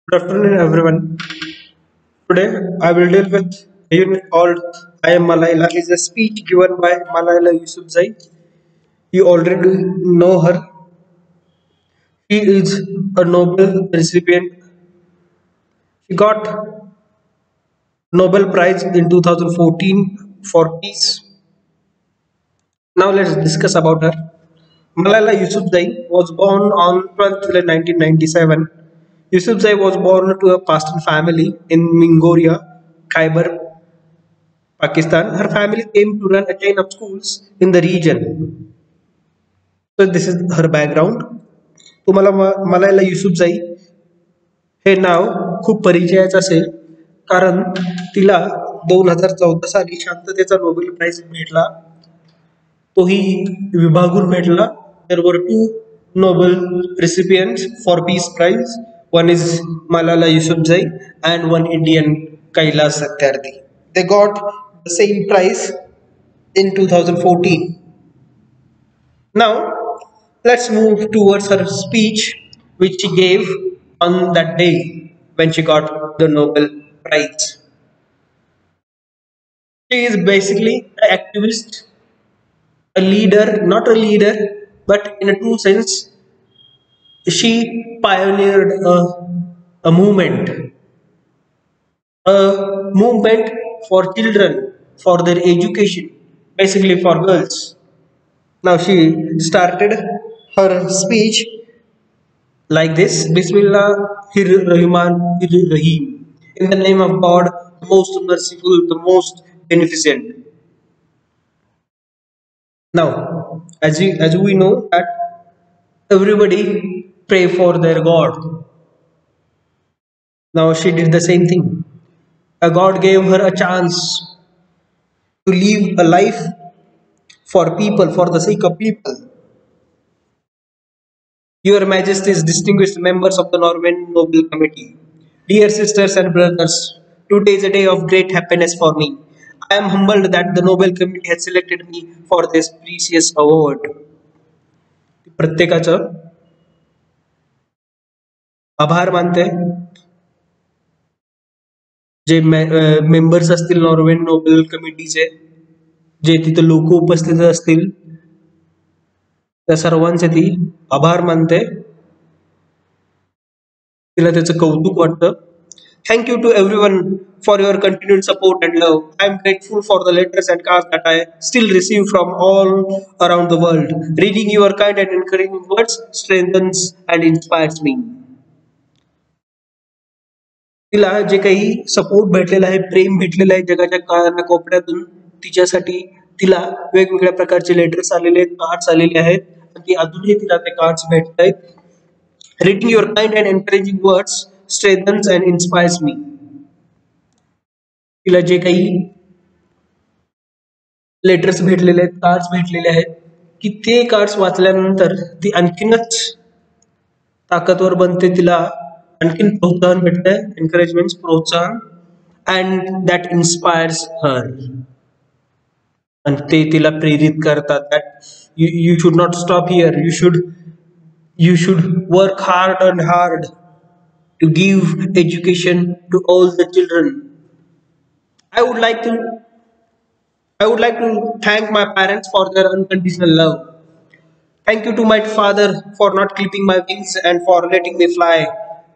Good afternoon, everyone. Today, I will deal with a unit called I Am Malaila. It's a speech given by Malaila Yousafzai. You already know her. She is a Nobel recipient. She got Nobel Prize in 2014 for peace. Now let's discuss about her. Malala Yousafzai was born on 12th July 1997. Yousafzai was born to a Pashtun family in Mingoria, Khyber Pakistan. Her family came to run a chain of schools in the region. So this is her background. तुम्हाला मलाला युसुफजाई हे नाव खूप परिचयाचं असेल कारण तिला 2014 साली शांततेचा Nobel prize भेटला. तोही विभागून भेटला. There were two Nobel recipients for Peace Prize. One is Malala Yousafzai and one Indian Kailash Satyarthi. They got the same prize in 2014. Now, let's move towards her speech, which she gave on that day when she got the Nobel Prize. She is basically an activist, a leader, not a leader, but in a true sense, she pioneered a movement for children, for their education, basically for girls. Now she started her speech like this. Bismillah Rahman Rahim. In the name of God, the most merciful, the most beneficent. Now, as we know that everybody pray for their God. Now she did the same thing. A God gave her a chance to live a life for people, for the sake of people. Your Majesties, distinguished members of the Norman Nobel Committee, dear sisters and brothers, today is a day of great happiness for me. I am humbled that the Nobel Committee has selected me for this precious award. प्रत्येकाचं आभार मानते जे members असतील नॉर्वेन Nobel कमिटीचे, जे तिथे लोक उपस्थित असतील त्या सर्वांचे ती आभार मानते. तिला त्याचं कौतुक वाटतं. Thank you to everyone for your continued support and love. I am grateful for the letters and cards that I still receive from all around the world. Reading your kind and encouraging words strengthens and inspires me. तिला जे काही support भेटलेला आहे, प्रेम भेटलेलं आहे जगाच्या कानाकोपऱ्यातून, तिच्यासाठी तिला वेगवेगळ्या प्रकारचे लेटर्स आलेले आहेत, कार्ड्स आलेले आहेत, आणि अजूनही तिला ते कार्ड्स भेटत आहेत. Reading your kind and encouraging words strengthens and inspires me. तिला जे काही लेटर्स भेटलेले आहेत, कार्ड्स भेटलेले आहेत, की ते कार्ड्स वाचल्यानंतर ती आणखीनच ताकदवर बनते. तिला आणखीन प्रोत्साहन भेटतंय, एनकरेजमेंट, प्रोत्साहन, अँड दॅट इन्स्पायर्स हर. आणि ते तिला प्रेरित करतात that you should not stop here, you should work hard and hard to give education to all the children. I would like to I would like to thank my parents for their unconditional love. Thank you to my father for not clipping my wings and for letting me fly.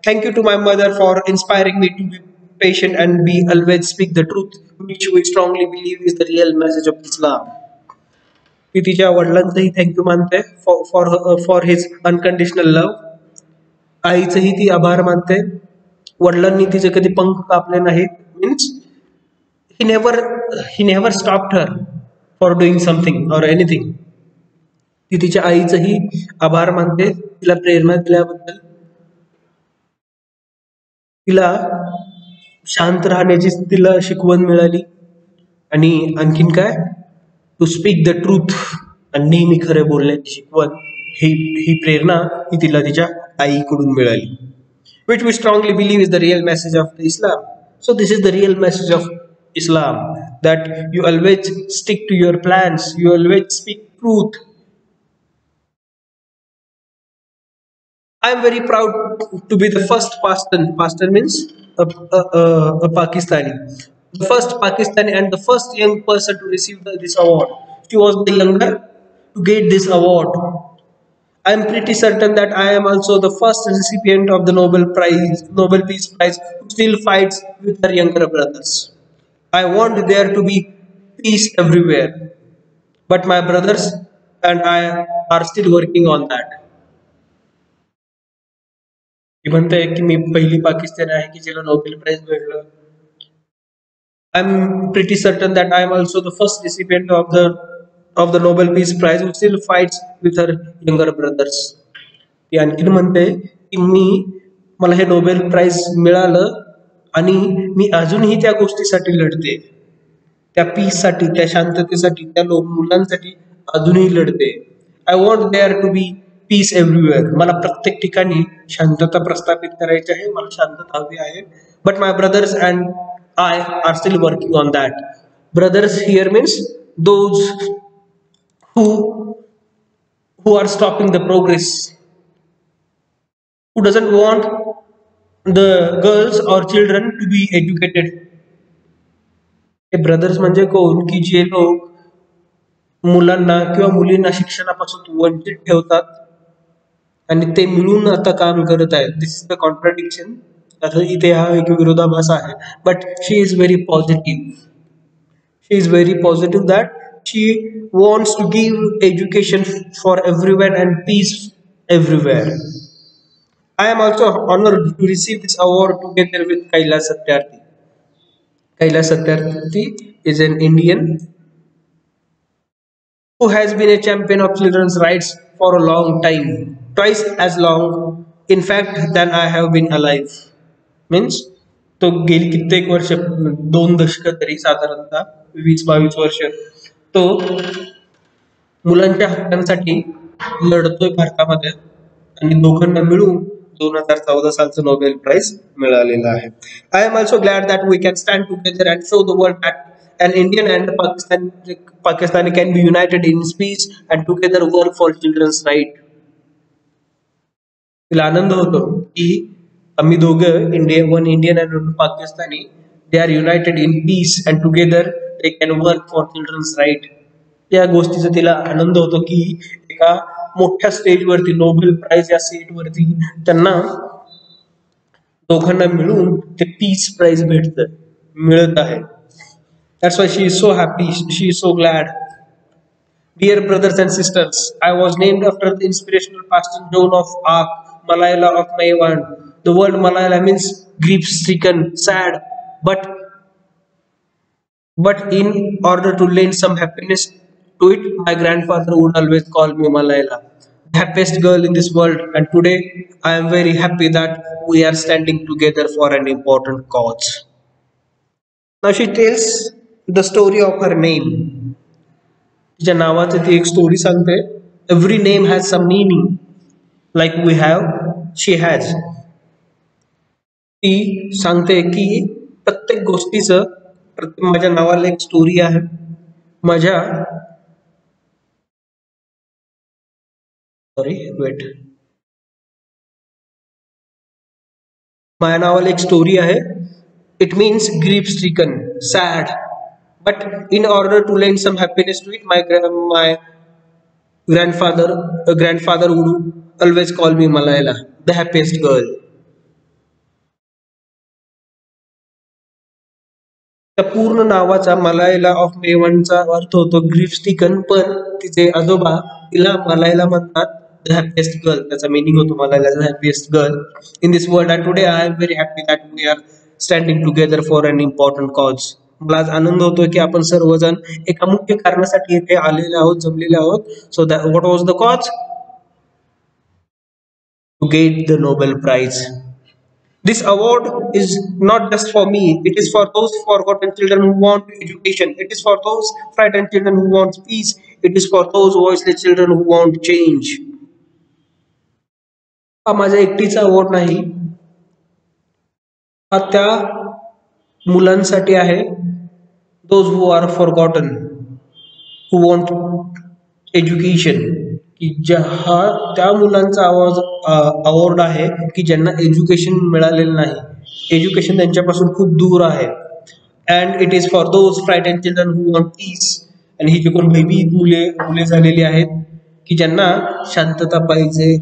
Thank you to my mother for inspiring me to be patient and be always speak the truth, which we strongly believe is the real message of Islam. ती तिच्या वडिलांचंही thank you मानते for his unconditional love. आईचंही ती आभार मानते. वडिलांनी तिचे कधी पंख कापले नाहीत. Means he never stopped her for doing something or anything. ती तिच्या आईचंही आभार मानते तिला प्रेरणा दिल्याबद्दल. तिला शांत राहण्याची तिला शिकवण मिळाली. आणि आणखीन काय, टू स्पीक द ट्रूथ, आणि नेहमी खरे बोलण्याची शिकवण, ही ही प्रेरणा ही तिला तिच्या आईकडून मिळाली. Which we strongly believe is the real message of the Islam. So this is the real message of Islam, that you always stick to your plans, you always speak truth. I am very proud to be the first Pashtun. Pashtun means a Pakistani. The first Pakistani and the first young person to receive this award. She was the younger to get this award. I am pretty certain that I am also the first recipient of the Nobel Peace Prize, who still fights with her younger brothers. I want there to be peace everywhere, but my brothers and I are still working on that. ती म्हणते की मी पहिली पाकिस्तानी आहे की जिला Nobel prize भेटलं. I'm pretty certain that I am also the first recipient of the Nobel Peace Prize who still fights with her younger brothers. ती आणखीन म्हणते की मला हे नोबेल प्राइज मिळालं आणि मी अजूनही त्या गोष्टीसाठी लढते, त्या पीस साठी, त्या शांततेसाठी, त्या मुलांसाठी अजूनही लढते. I want there to be peace everywhere. मला प्रत्येक ठिकाणी शांतता प्रस्थापित करायची आहे, मला शांतता हवी आहे. But my brothers and I are still working on that. Brothers here means those who are stopping the progress, who doesn't want the girls or children to be educated. हे ब्रदर्स म्हणजे कोण की जे लोक मुलांना किंवा मुलींना शिक्षणापासून वंचित ठेवतात आणि ते मिळून आता काम करत आहेत. This is the contradiction. आता इथे हा एक विरोधाभास आहे. But she is very positive. She is very positive that she wants to give education for everyone and peace everywhere. I am also honored to receive this award together with Kailash Satyarthi. Kailash Satyarthi is an Indian who has been a champion of children's rights for a long time, twice as long, in fact, than I have been alive. Means तो गेली कित्येक वर्ष, 2 दशक तरी साधारणतः 20-22 वर्ष तो मुलांच्या हक्कांसाठी लढतोय भारतामध्ये आणि दोघांना मिळून 2014 सालचं नोबेल प्राइज मिळालेलं आहे. I am also glad that we can stand together and show the world that an Indian and Pakistani can be united in peace and together work for children's right. तिला आनंद होतो की आम्ही दोघं one Indian and Pakistani, they are united in peace and together they can work for children's right. या गोष्टीचा तिला आनंद होतो की एका मोठ्या स्टेजवरती नोबेल प्राइज या सीटवरती त्यांना दोघांना मिळून ते पीस प्राइज मिळत आहे. That's why she is so happy. She is so glad. Dear brothers and sisters, I was named after the inspirational Pastor Joan of Arc, Malala of Maiwand. The word Malala means grief-stricken, sad, but in order to lend some happiness to it, my grandfather would always call me Malala, the happiest girl in this world. And today, I am very happy that we are standing together for an important cause. Now she tells the story of her name. तिच्या नावाची ती एक story सांगते. Every name has some meaning like we have, she has. ती सांगते की प्रत्येक गोष्टीचं माझ्या नावाला एक स्टोरी आहे. माझ्या नावाला एक स्टोरी आहे. It means grief stricken, sad. But in order to lend some happiness to it, my grandfather would always call me Malala, the happiest girl. त्या पूर्ण नावाचा मलायला ऑफ मेवनचा अर्थ होतो ग्रीफ स्टिकन, पण तिचे आजोबा तिला मलायला म्हणतात द हॅपीएस्ट गर्ल. त्याचा मिनिंग होतो Malala the happiest girl in this world. And today I am very happy that we are standing together for an important cause. मला आज आनंद होतोय की आपण सर्वजण एका मुख्य कारणासाठी इथे आलेले आहोत, जमलेले आहोत. So that what was the cause? To get the Nobel prize. This award is not just for me, it is for those forgotten children who want education, it is for those frightened children who want peace, it is for those voiceless children who want change. हा माझ्या एकटीचा award नाही, हा त्या मुलांसाठी आहे, those who are forgotten, who want education, की हा त्या मुलांचा आवाज अवॉर्ड आहे की ज्यांना एज्युकेशन मिळालेलं नाही, एज्युकेशन त्यांच्यापासून खूप दूर आहे. And it is for those frightened children who want peace. आणि ही जी कोण भयभीत मुले मुले झालेली आहेत की ज्यांना शांतता पाहिजे,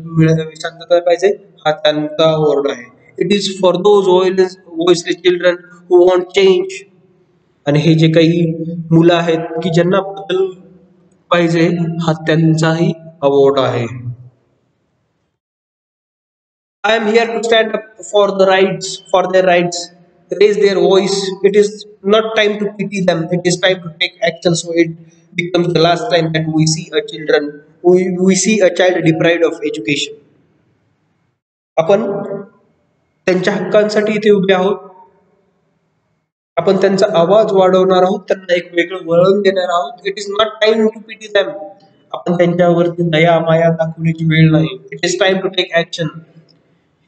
शांतता पाहिजे, हा त्यांचा अवॉर्ड आहे. It is for those voiceless children who want change. आणि हे जे काही मुलं आहेत की ज्यांना बदल पाहिजे, हा त्यांचाही अवॉर्ड आहे. I am here to stand up for the rights, for their rights, raise their voice. It is not time to pity them. It is time to take action. So it becomes the last time that we see a children, we see a child deprived of education. आपण त्यांच्या हक्कांसाठी इथे उभे आहोत. आपण त्यांचा आवाज वाढवणार आहोत, त्यांना एक वेगळं वळण देणार आहोत. It is not time to pity them. आपण त्यांच्यावरती दया माया दाखवण्याची वेळ नाही. It is time to take action.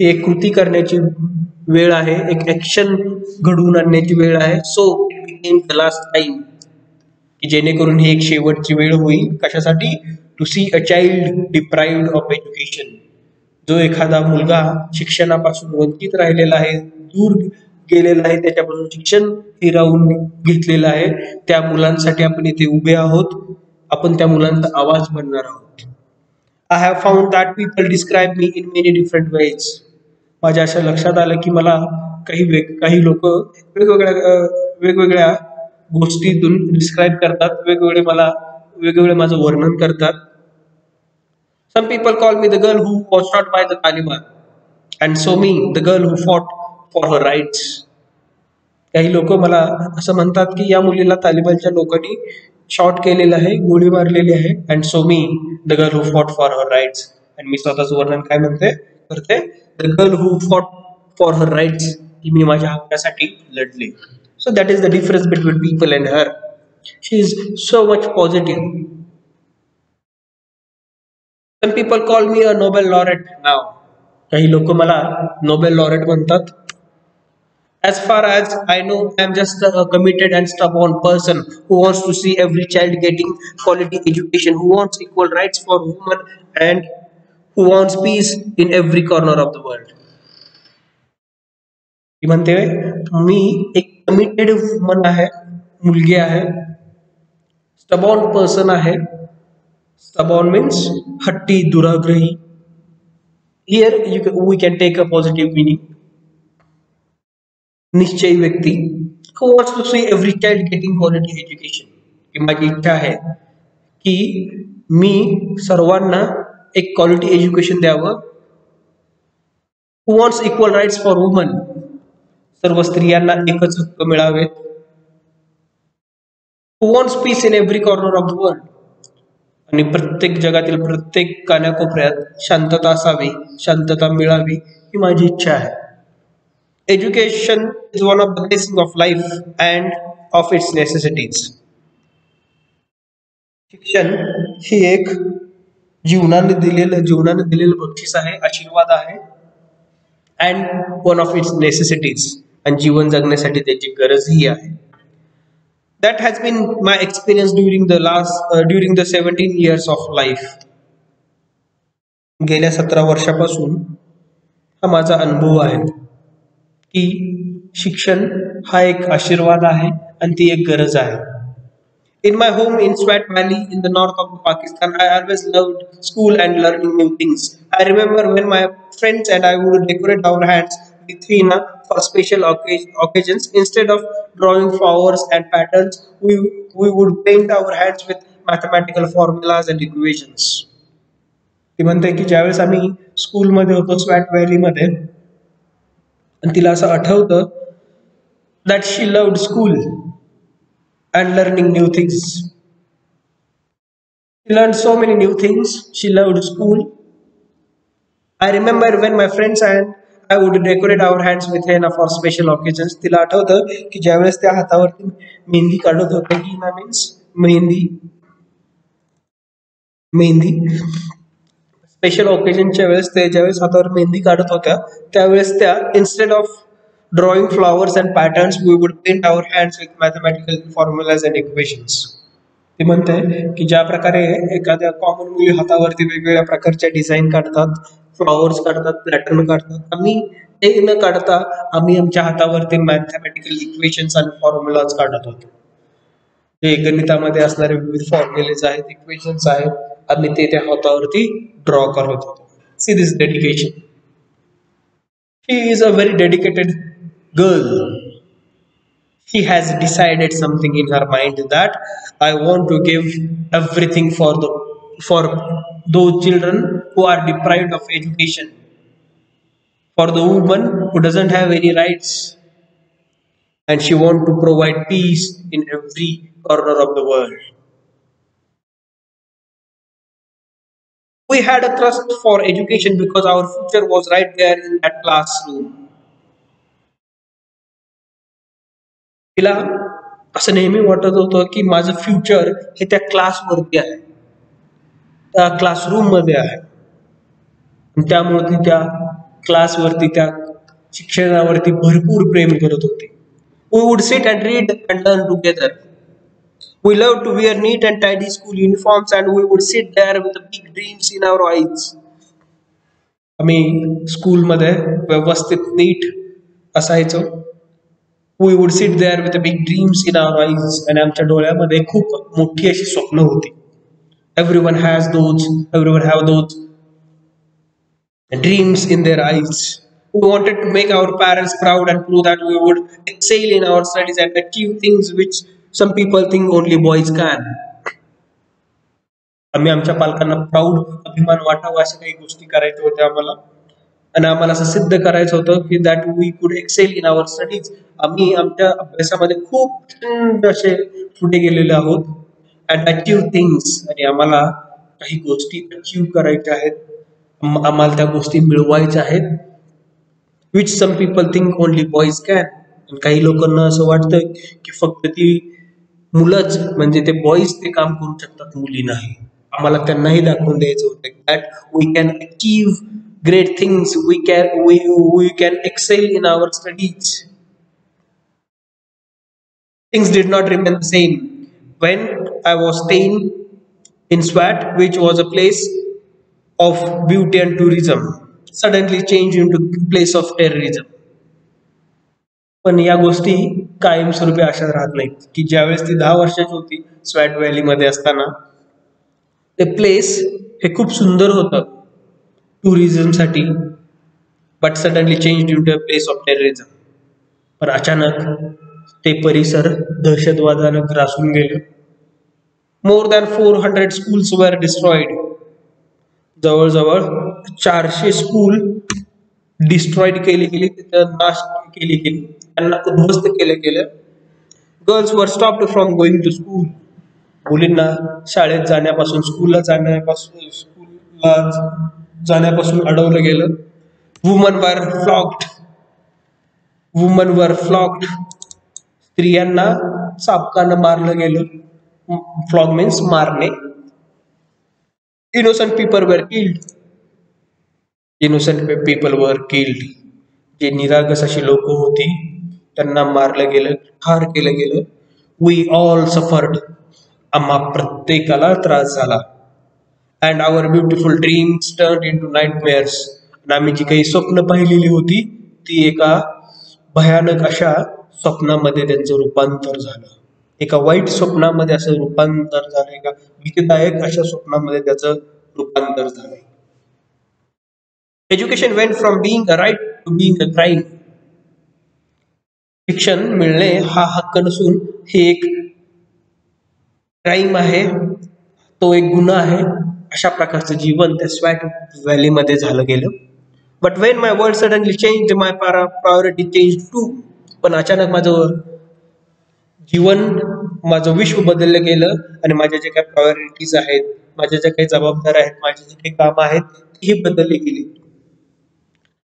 ही एक कृती करण्याची वेळ आहे, एक ऍक्शन घडवून आणण्याची वेळ आहे. So it became the last time, की जेणेकरून ही एक शेवटची वेळ होईल. कशासाठी? To see a child deprived of education. जो एखादा मुलगा शिक्षणापासून वंचित राहिलेला आहे, दूर गेलेला आहे, त्याच्यापासून शिक्षण हिरावून घेतलेलं आहे, त्या मुलांसाठी आपण इथे उभे आहोत. आपण त्या मुलांचा आवाज बनणार आहोत. I have found that people describe me in many different ways. माझ्या अशा लक्षात आलं की मला काही लोक वेगवेगळ्या गोष्टीतून डिस्क्राईब करतात, वेगवेगळे माझं वर्णन करतात. Some people call me the girl who was shot by the Taliban, and so me, the girl who fought for her rights. काही लोक मला असं म्हणतात की या मुलीला तालिबानच्या लोकांनी शॉट केलेलं आहे, गोळी मारलेली आहे. And so me, the girl who fought for her rights. आणि मी स्वतःचं वर्णन काय करते, the girl who fought for her rights, की मी माझ्या हक्कासाठी लढले. So that is the difference between people and her. She is so much positive. Some people call me a Nobel laureate now. काही लोक मला नोबेल लॉरेट म्हणतात. As far as I know, I am just a committed and stubborn person who wants to see every child getting quality education, who wants equal rights for women, and who wants peace in every corner of the world. ती म्हणते, मी एक committed woman आहे, मुलगी आहे, stubborn person आहे. Stubborn means hatti, duragrahi. Here we can take a positive meaning. निश्चयी व्यक्ती. Who wants to see every child getting quality education. की माझी इच्छा आहे की मी सर्वांना एक क्वालिटी एज्युकेशन द्यावं. Who wants equal rights for women. सर्व स्त्रियांना एकच हक्क मिळावेत. Who wants peace in every corner of the world. आणि प्रत्येक जगातील प्रत्येक कानाकोपऱ्यात शांतता असावी, शांतता मिळावी, ही माझी इच्छा आहे. Education is one of the blessing of life and of its necessities. शिक्षण ही एक जीवनाने दिलेलं बक्षीस आहे, आशीर्वाद आहे. And one of its necessities, आणि जीवन जगण्यासाठी त्याची गरजही आहे. That has been my experience during the 17 years of life. गेल्या 17 वर्षापासून हा माझा अनुभव आहे की शिक्षण हा एक आशीर्वाद आहे आणि ती एक गरज आहे. In my home in Swat Valley in the north of Pakistan, I always loved school and learning new things. I remember when my friends and I would decorate our hands with henna for special occasions. Instead of drawing flowers and patterns, we would paint our hands with mathematical formulas and equations. ती म्हणते की ज्यावेळेस आम्ही स्कूलमध्ये होतो स्वॅट व्हॅलीमध्ये, आणि तिला असं आठवतं that she loved school and learning new things. She learned so many new things. She loved school. I remember when my friends and I would decorate our hands with henna for special occasions. तिला आठवतं की ज्यावेळेस त्या हातावरती मेहंदी काढत होत्या, henna means mehndi special ऑकेजनच्या वेळेस ते ज्यावेळेस हातावर मेहंदी काढत होत्या, त्यावेळेस त्या instead of drawing flowers and patterns, we would paint our hands with mathematical formulas and equations. ते म्हणते की ज्या प्रकारे एखाद्या कॉमन मुली हातावरती वेगवेगळ्या प्रकारच्या डिझाईन काढतात, फ्लॉवर्स काढतात, पॅटर्न काढतात, आम्ही ते न काढता आम्ही आमच्या हातावरती मॅथमॅटिकल इक्वेशन्स आणि फॉर्म्युलाज काढत होतो. जे गणितामध्ये असणारे विविध फॉर्म्युलेज आहेत, इक्वेशन्स आहेत, आम्ही ते त्या हातावरती ड्रॉ करत होतो. See this dedication. She is a very dedicated girl. She has decided something in her mind that I want to give everything for those children who are deprived of education, for the woman who doesn't have any rights, and she want to provide peace in every corner of the world. We had a trust for education because our future was right there in that classroom. तिला असं नेहमी वाटत होतं की माझं future हे त्या क्लासवरती आहे, त्या क्लासरूम मध्ये आहे. त्यामुळे ती त्या क्लासवरती, त्या शिक्षणावरती भरपूर प्रेम करत होती. We would sit and read and learn together. We loved to wear neat and tidy school uniforms and we would sit there with the big dreams in our eyes. आम्ही स्कूलमध्ये व्यवस्थित नीट असायचो. We would sit there with the big dreams in our eyes. आणि आमच्या डोळ्यामध्ये खूप मोठी अशी स्वप्न होती. Everyone have those dreams in their eyes. We wanted to make our parents proud and prove that we would excel in our studies and achieve things which some people think only boys can. आम्ही आमच्या पालकांना proud, अभिमान वाटावा अशा काही गोष्टी करायच्या होत्या आम्हाला. आणि आम्हाला असं सिद्ध करायचं होतं की that we could excel in our studies. आम्ही आमच्या अभ्यासामध्ये खूप असे पुढे गेलेले आहोत. अँड अचीव थिंग्स, आणि आम्हाला काही गोष्टी अचीव करायच्या आहेत, आम्हाला त्या गोष्टी मिळवायच्या आहेत, which some people think only boys can. काही लोकांना असं वाटतं की फक्त ती मुलंच, म्हणजे ते बॉईज ते काम करू शकतात, मुली नाही. आम्हाला त्यांनाही दाखवून द्यायचं होतं that we can achieve great things, we can excel in our studies. Things did not remain the same when I was staying in Swat, which was a place of beauty and tourism, suddenly changed into place of terrorism. पण या गोष्टी कायमस्वरूपी अशा राहत नाहीत की ज्यावेळेस ती 10 वर्षाची होती स्वॅट व्हॅली मध्ये असताना, ते प्लेस हे खूप सुंदर होतं टुरिझम साठी, but suddenly change into a place of terrorism. पण अचानक ते परिसर दहशतवादानं ग्रासून गेलं. मोर दॅन 400 स्कूल्स वर डिस्ट्रॉइड. जवळजवळ 400 स्कूल डिस्ट्रॉइड केली गेली, त्याचा नाश केली गेली, त्यांना उद्ध्वस्त केलं गेलं. Girls were stopped from going to school. मुलींना शाळेत जाण्यापासून, स्कूलला जाण्यापासून अडवलं गेलं. Women were flogged. स्त्रियांना चाबकानं मारलं गेलं. फ्लॉग मीन्स मारणे. Innocent people were killed. जे निरागस अशी लोक होती त्यांना मारलं गेलं, ठार केलं गेलं. We all suffered. आम्हा प्रत्येकाला त्रास झाला. And our beautiful dreams turn into nightmares. आणि आम्ही जी काही स्वप्न पाहिलेली होती ती एका भयानक अशा स्वप्नामध्ये त्यांचं रूपांतर झालं. एका वाईट स्वप्नामध्ये असं रूपांतर झालं, एका भीतीदायक अशा स्वप्नामध्ये त्याचं रूपांतर झालं. Education went from being a right to being a crime. शिक्षण मिळणे हा हक्क नसून हे एक क्राईम आहे, तो एक गुन्हा आहे. अशा प्रकारचं जीवन त्या स्वॅट व्हॅलीमध्ये झालं गेलं. But when my world suddenly change, my priority change too. पण अचानक माझं विश्व बदललं गेलं आणि माझ्या जे काही प्रायोरिटीज आहेत, माझ्या ज्या काही जबाबदाऱ्या आहेत, माझे जे काही काम आहेत, ही बदलली गेली.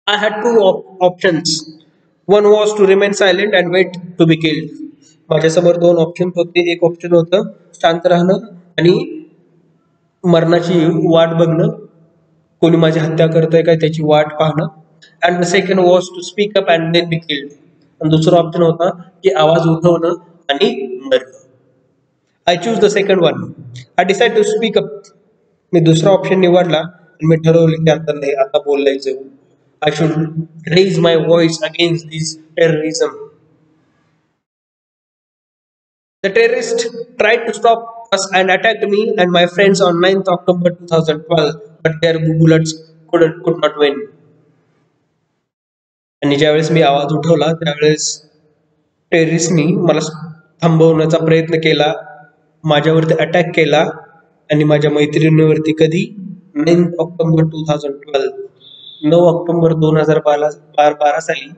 I had two options. One was to remain silent and wait to be killed. माझ्यासमोर 2 ऑप्शन होते. एक ऑप्शन होतं शांत राहणं आणि मरणाची वाट बघणं, कोणी माझी हत्या करतंय काय त्याची वाट पाहणं. And the second was to speak up and then be killed. आणि दुसरा ऑप्शन होता की आवाज उठवणं आणि मरणं. I choose the second one. I decide to speak up. मी दुसरा ऑप्शन निवडला आणि मी ठरवलं की आता नाही, आता बोलायचं. I should raise my voice against this terrorism. The terrorists tried to stop us and attacked me and my friends on 9th October 2012, but their bullets could not win. आणि ज्यावेळेस मी आवाज उठवला त्यावेळेस टेररिस्टनी मला थांबवण्याचा प्रयत्न केला, माझ्यावरती अटॅक केला आणि माझ्या मैत्रिणीवरती कधी 9 ऑक्टोबर 2012 9 ऑक्टोबर 2012 साली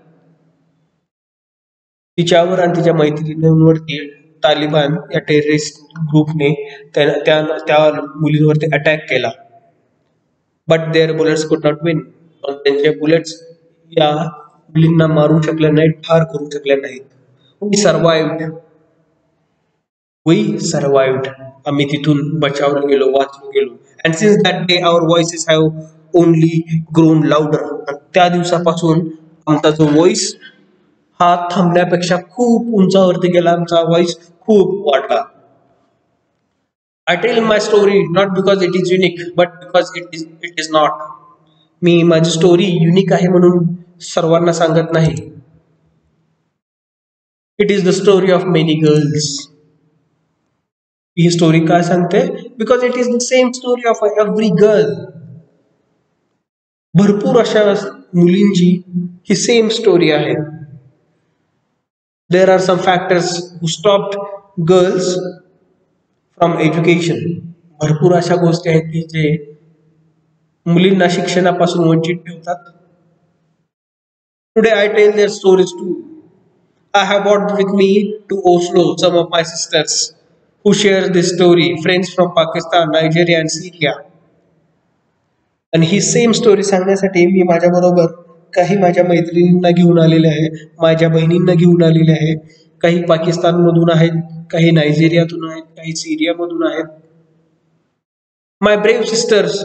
तिच्यावर आणि तिच्या मैत्रिणींवरती तालिबान या टेररिस्ट ग्रुपने त्या मुलींवरती अटॅक केला. But their bullets could not win. त्यांचे बुलेट्स या मुलींना मारू शकले नाहीत, ठार करू शकले नाहीत. We survived. आम्ही तिथून बचावलो गेलो, वाचलो गेलो. And since that day our voices have only grown louder. त्या दिवसापासून आमचा जो व्हॉइस हा थांबण्यापेक्षा खूप उंचावरती गेला, आमचा व्हॉइस खूप वाढला. I tell my story not because it is unique but because it is not. मी माझी स्टोरी युनिक आहे म्हणून सर्वांना सांगत नाही. It is the story of many girls. ही स्टोरी काय सांगते? Because it is the same story of every girl. भरपूर अशा मुलींची ही सेम स्टोरी आहे. There are some factors who stopped girls from education. भरपूर अशा गोष्टी आहेत की जे मुलींना शिक्षणापासून वंचित ठेवतात. Today I tell their stories too. I have brought with me to Oslo some of my sisters who share this story, friends from Pakistan, Nigeria and Syria. आणि ही सेम स्टोरी सांगण्यासाठी मी माझ्या बरोबर काही माझ्या मैत्रिणींना घेऊन आलेले आहे, माझ्या बहिणींना घेऊन आलेले आहे. काही पाकिस्तानमधून आहेत, काही नायजेरियातून आहेत, काही सिरियामधून आहेत. My brave sisters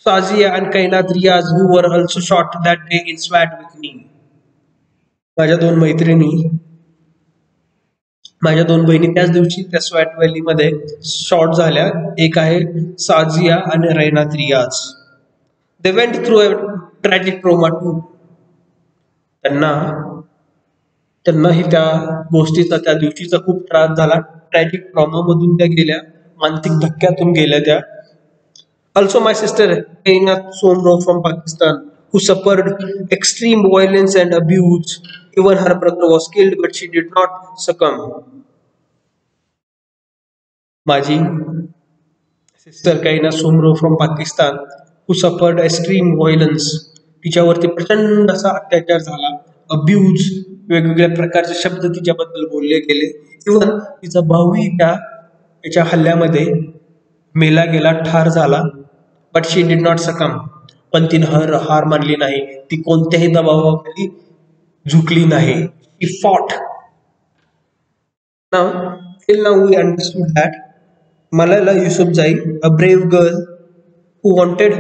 Shazia and Kainat Riaz who were also shot that day in Swat with me. माझ्या दोन मैत्रिणी, माझ्या दोन बहिणी त्याच दिवशी त्या स्वॅट व्हॅलीमध्ये शॉट झाल्या. एक आहे साजिया आणि Kainat Riaz. They went through a tragic trauma too. त्यांनाही त्या गोष्टीचा, त्या दिवशीचा खूप त्रास झाला. ट्रॅजिक ट्रॉमा मधून त्या गेल्या, मानसिक धक्क्यातून गेल्या त्या. Also my sister Kainat Soomro from Pakistan who suffered extreme violence and abuse. Even her brother was killed, but she did not succumb. माझी सिस्टर कैना Soomro from Pakistan who suffered extreme violence. तिच्यावरती प्रचंड असा अत्याचार झाला, अब्यूज, वेगवेगळ्या प्रकारचे शब्द तिच्याबद्दल बोलले गेले. इव्हन तिचा भाऊही त्याच्या हल्ल्यामध्ये मेला गेला, ठार झाला. बट शी डिड नॉट सकम. पण तिने हार मानली नाही. ती कोणत्याही दबावाखाली झुकली नाही. She fought. Now, till now we understood that Malala Yousafzai, a brave girl who wanted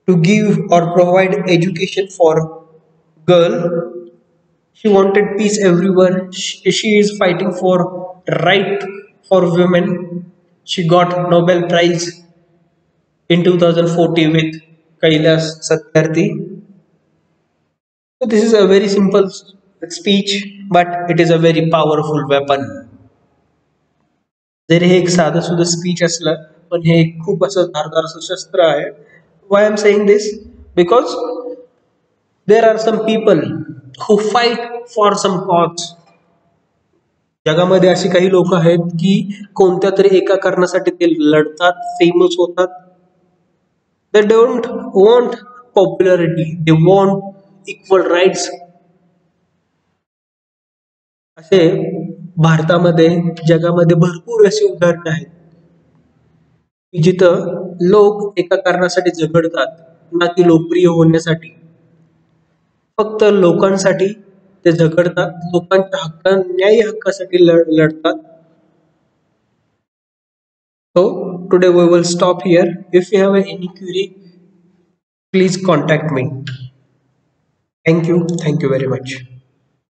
to give or provide education for girl, she wanted peace everywhere. She is fighting for right for women. She got Nobel Prize in 2014 with Kailash Satyarthi. So this is a very simple speech, but it is a very powerful weapon. जरी हे एक साधं सुद्धा speech असलं, पण हे खूप असं धारदार असं शस्त्र आहे. Why am saying this? Because there are some people who fight for some cause. जगामध्ये अशी काही लोक आहेत की कोणत्या तरी एका कारणासाठी ते लढतात, फेमस होतात. They don't want popularity, they want equal rights. असे भारतामध्ये, जगामध्ये भरपूर अशी उदाहरणं आहेत की जिथं लोक एका कारणासाठी झगडतात, ना की लोकप्रिय होण्यासाठी. फक्त लोकांसाठी ते झगडतात, लोकांच्या न्यायी हक्कासाठी लढतात. So today we will stop here. If you have any query, please contact me. Thank you very much.